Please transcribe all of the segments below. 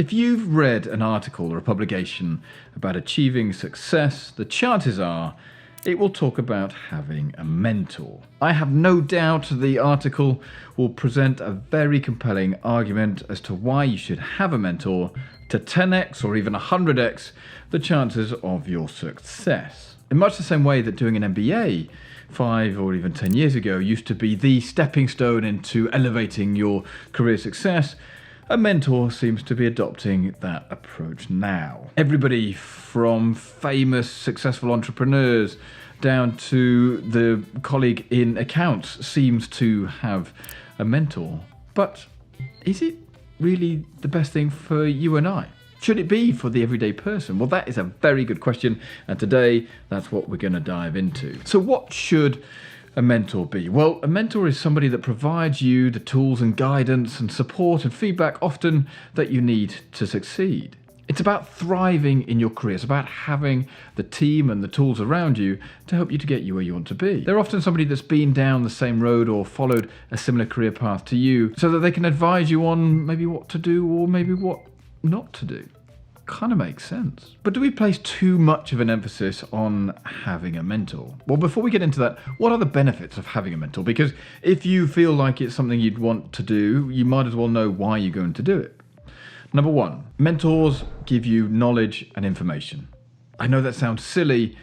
If you've read an article or a publication about achieving success, the chances are it will talk about having a mentor. I have no doubt the article will present a very compelling argument as to why you should have a mentor to 10x or even 100x the chances of your success. In much the same way that doing an MBA 5 or even 10 years ago used to be the stepping stone into elevating your career success, a mentor seems to be adopting that approach now. Everybody from famous successful entrepreneurs down to the colleague in accounts seems to have a mentor. But is it really the best thing for you and I? Should it be for the everyday person? Well, that is a very good question, and today that's what we're going to dive into. So what should a mentor be? Well, a mentor is somebody that provides you the tools and guidance and support and feedback often that you need to succeed. It's about thriving in your career. It's about having the team and the tools around you to help you to get you where you want to be. They're often somebody that's been down the same road or followed a similar career path to you so that they can advise you on maybe what to do or maybe what not to do. Kind of makes sense. But do we place too much of an emphasis on having a mentor? Well, before we get into that, what are the benefits of having a mentor? Because if you feel like it's something you'd want to do, you might as well know why you're going to do it. Number one, mentors give you knowledge and information. I know that sounds silly,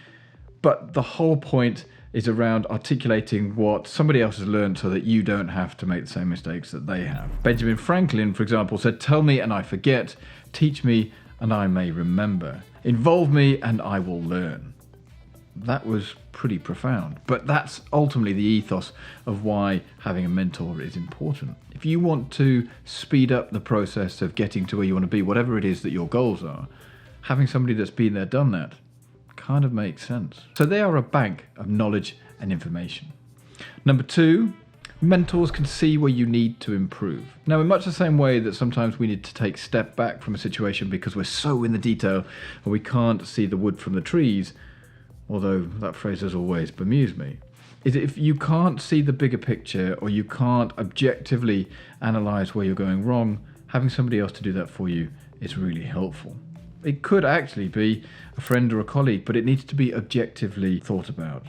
but the whole point is around articulating what somebody else has learned so that you don't have to make the same mistakes that they have. Benjamin Franklin, for example, said, "Tell me and I forget, teach me and I may remember. Involve me and I will learn." That was pretty profound, but that's ultimately the ethos of why having a mentor is important. If you want to speed up the process of getting to where you want to be, whatever it is that your goals are, having somebody that's been there, done that, kind of makes sense. So they are a bank of knowledge and information. Number two, mentors can see where you need to improve. Now, in much the same way that sometimes we need to take a step back from a situation because we're so in the detail and we can't see the wood from the trees, although that phrase has always bemused me, is that if you can't see the bigger picture or you can't objectively analyze where you're going wrong, having somebody else to do that for you is really helpful. It could actually be a friend or a colleague, but it needs to be objectively thought about.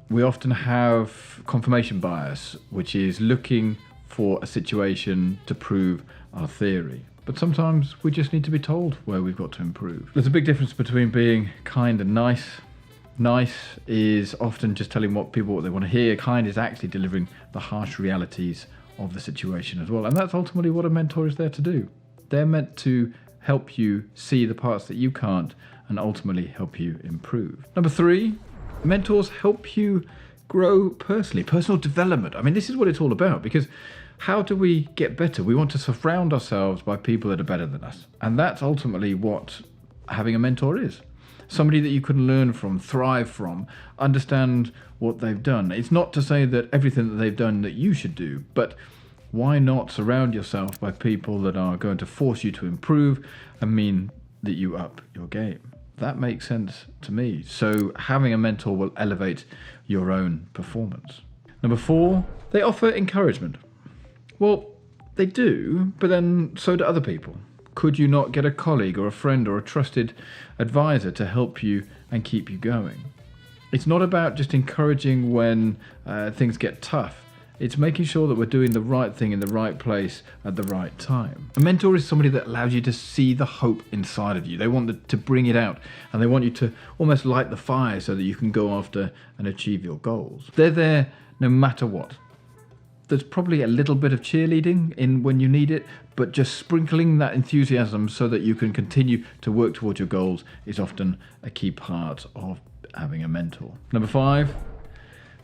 We often have confirmation bias, which is looking for a situation to prove our theory. But sometimes we just need to be told where we've got to improve. There's a big difference between being kind and nice. Nice is often just telling people what they want to hear. Kind is actually delivering the harsh realities of the situation as well. And that's ultimately what a mentor is there to do. They're meant to help you see the parts that you can't and ultimately help you improve. Number three, mentors help you grow personally, personal development. I mean, this is what it's all about, because how do we get better? We want to surround ourselves by people that are better than us. And that's ultimately what having a mentor is. Somebody that you can learn from, thrive from, understand what they've done. It's not to say that everything that they've done that you should do, but why not surround yourself by people that are going to force you to improve and mean that you up your game? That makes sense to me. So having a mentor will elevate your own performance. Number four, they offer encouragement. Well, they do, but then so do other people. Could you not get a colleague or a friend or a trusted advisor to help you and keep you going? It's not about just encouraging when things get tough. It's making sure that we're doing the right thing in the right place at the right time. A mentor is somebody that allows you to see the hope inside of you. They want to bring it out, and they want you to almost light the fire so that you can go after and achieve your goals. They're there no matter what. There's probably a little bit of cheerleading in when you need it, but just sprinkling that enthusiasm so that you can continue to work towards your goals is often a key part of having a mentor. Number five,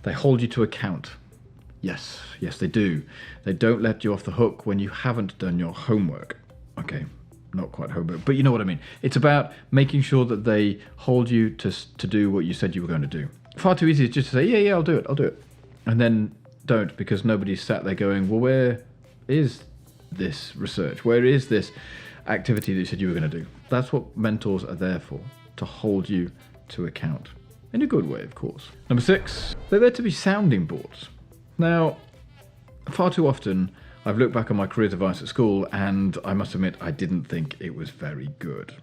they hold you to account. Yes, they do. They don't let you off the hook when you haven't done your homework. Okay, not quite homework, but you know what I mean. It's about making sure that they hold you to do what you said you were going to do. Far too easy is just to say, yeah, I'll do it. And then don't, because nobody's sat there going, well, where is this research? Where is this activity that you said you were going to do? That's what mentors are there for, to hold you to account. In a good way, of course. Number six, they're there to be sounding boards. Now, far too often, I've looked back on my career advice at school, and I must admit I didn't think it was very good.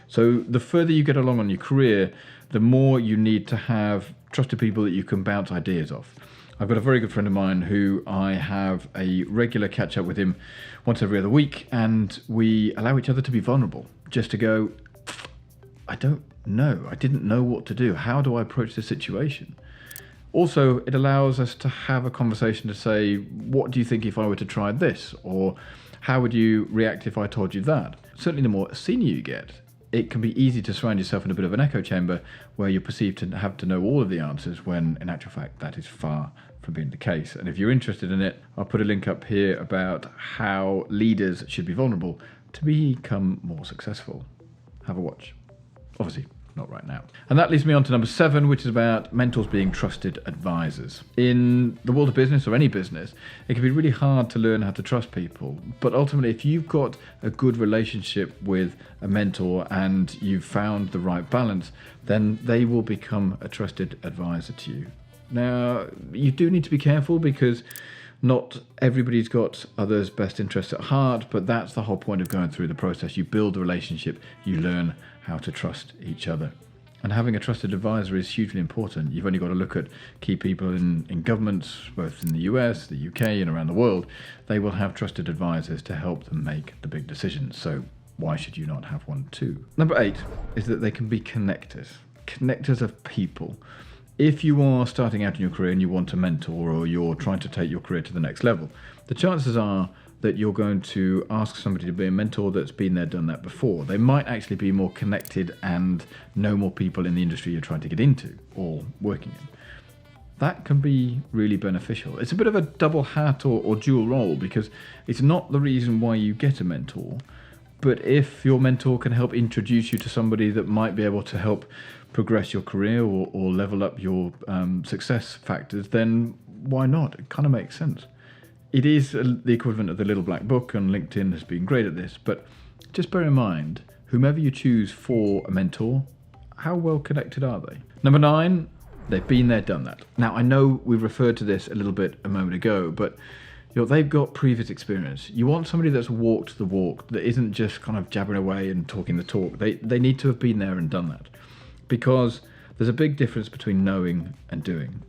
So the further you get along on your career, the more you need to have trusted people that you can bounce ideas off. I've got a very good friend of mine who I have a regular catch up with him once every other week, and we allow each other to be vulnerable, just to go, I don't know, I didn't know what to do. How do I approach this situation? Also, it allows us to have a conversation to say, what do you think if I were to try this? Or how would you react if I told you that? Certainly the more senior you get, it can be easy to surround yourself in a bit of an echo chamber where you're perceived to have to know all of the answers, when in actual fact that is far from being the case. And if you're interested in it, I'll put a link up here about how leaders should be vulnerable to become more successful. Have a watch. Obviously, not right now. And that leads me on to number 7, which is about mentors being trusted advisors. In the world of business, or any business, it can be really hard to learn how to trust people. But ultimately, if you've got a good relationship with a mentor and you've found the right balance, then they will become a trusted advisor to you. Now, you do need to be careful, because not everybody's got others' best interests at heart, but that's the whole point of going through the process. You build a relationship, you learn how to trust each other. And having a trusted advisor is hugely important. You've only got to look at key people in governments, both in the US, the UK, and around the world. They will have trusted advisors to help them make the big decisions. So why should you not have one too? Number 8 is that they can be connectors. Connectors of people. If you are starting out in your career and you want a mentor, or you're trying to take your career to the next level, the chances are that you're going to ask somebody to be a mentor that's been there, done that before. They might actually be more connected and know more people in the industry you're trying to get into or working in. That can be really beneficial. It's a bit of a double hat or dual role, because it's not the reason why you get a mentor, but if your mentor can help introduce you to somebody that might be able to help progress your career or level up your success factors, then why not? It kind of makes sense. It is the equivalent of the little black book, and LinkedIn has been great at this, but just bear in mind, whomever you choose for a mentor, how well connected are they? Number 9, they've been there, done that. Now, I know we referred to this a little bit a moment ago, but they've got previous experience. You want somebody that's walked the walk, that isn't just kind of jabbering away and talking the talk. They need to have been there and done that, because there's a big difference between knowing and doing.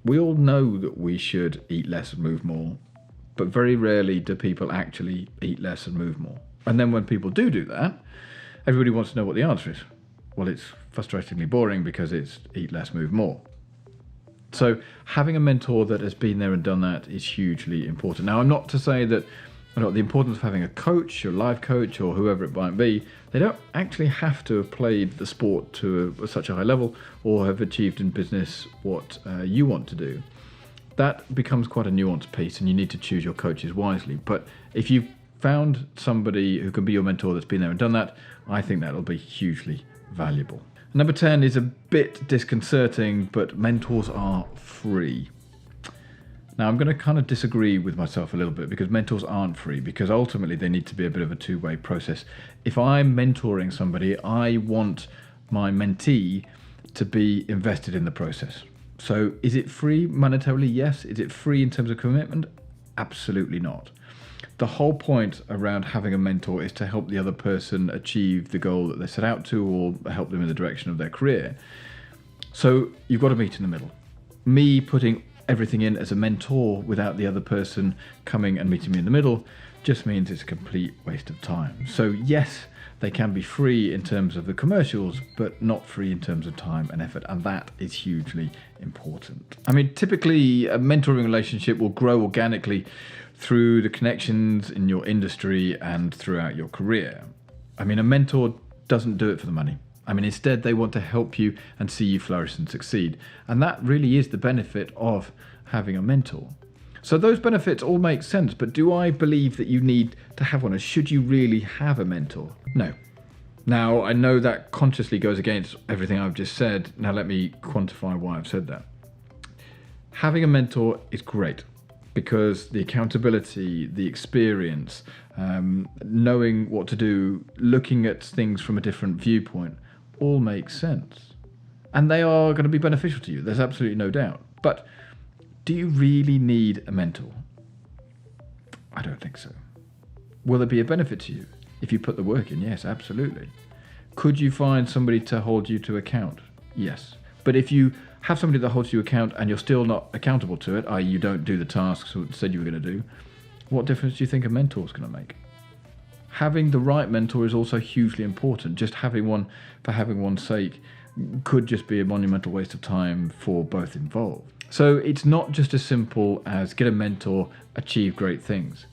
We all know that we should eat less and move more, but very rarely do people actually eat less and move more. And then when people do that, everybody wants to know what the answer is. Well, it's frustratingly boring, because it's eat less, move more. So having a mentor that has been there and done that is hugely important. Now, I'm not to say that the importance of having a coach, or life coach, or whoever it might be, they don't actually have to have played the sport to such a high level or have achieved in business what you want to do. That becomes quite a nuanced piece, and you need to choose your coaches wisely. But if you've found somebody who can be your mentor that's been there and done that, I think that'll be hugely valuable. Number 10 is a bit disconcerting, but mentors are free. Now, I'm going to kind of disagree with myself a little bit, because mentors aren't free, because ultimately they need to be a bit of a two-way process. If I'm mentoring somebody, I want my mentee to be invested in the process. So is it free monetarily? Yes. Is it free in terms of commitment? Absolutely not. The whole point around having a mentor is to help the other person achieve the goal that they set out to, or help them in the direction of their career. So you've got to meet in the middle. Me putting everything in as a mentor without the other person coming and meeting me in the middle just means it's a complete waste of time. So yes, they can be free in terms of the commercials, but not free in terms of time and effort, and that is hugely important. I mean, typically a mentoring relationship will grow organically through the connections in your industry and throughout your career. I mean, a mentor doesn't do it for the money. I mean, instead they want to help you and see you flourish and succeed. And that really is the benefit of having a mentor. So those benefits all make sense, but do I believe that you need to have one? Or should you really have a mentor? No. Now, I know that consciously goes against everything I've just said. Now let me quantify why I've said that. Having a mentor is great, because the accountability, the experience, knowing what to do, looking at things from a different viewpoint, all makes sense. And they are going to be beneficial to you. There's absolutely no doubt. But do you really need a mentor? I don't think so. Will there be a benefit to you if you put the work in? Yes, absolutely. Could you find somebody to hold you to account? Yes. But if you have somebody that holds you account and you're still not accountable to it, i.e. you don't do the tasks you said you were going to do, what difference do you think a mentor is going to make? Having the right mentor is also hugely important. Just having one for having one's sake could just be a monumental waste of time for both involved. So it's not just as simple as get a mentor, achieve great things.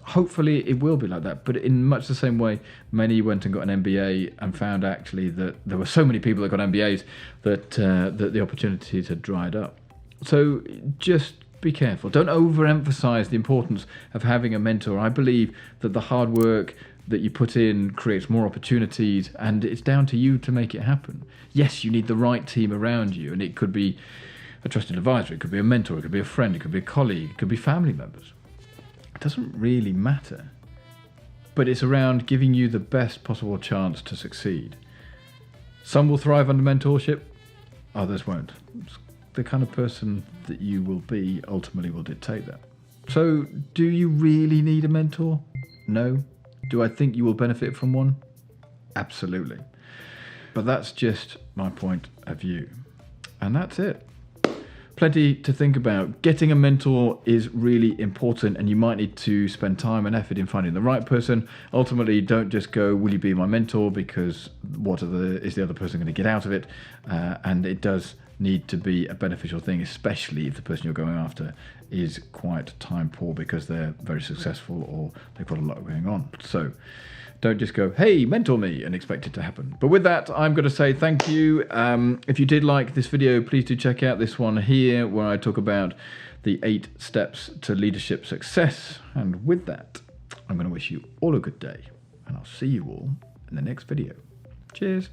Hopefully it will be like that, but in much the same way many went and got an MBA and found actually that there were so many people that got MBAs that the opportunities had dried up. So just be careful. Don't overemphasize the importance of having a mentor. I believe that the hard work that you put in creates more opportunities, and it's down to you to make it happen. Yes, you need the right team around you, and it could be a trusted advisor, it could be a mentor, it could be a friend, it could be a colleague, it could be family members. It doesn't really matter, but it's around giving you the best possible chance to succeed. Some will thrive under mentorship, others won't. The kind of person that you will be ultimately will dictate that. So, do you really need a mentor? No. Do I think you will benefit from one? Absolutely. But that's just my point of view. And that's it. Plenty to think about. Getting a mentor is really important, and you might need to spend time and effort in finding the right person. Ultimately, don't just go, will you be my mentor? Because what is the other person going to get out of it? And it does need to be a beneficial thing, especially if the person you're going after is quite time poor because they're very successful or they've got a lot going on. So don't just go, hey, mentor me, and expect it to happen. But with that, I'm going to say thank you. If you did like this video, please do check out this one here where I talk about the 8 steps to leadership success. And with that, I'm going to wish you all a good day, and I'll see you all in the next video. Cheers.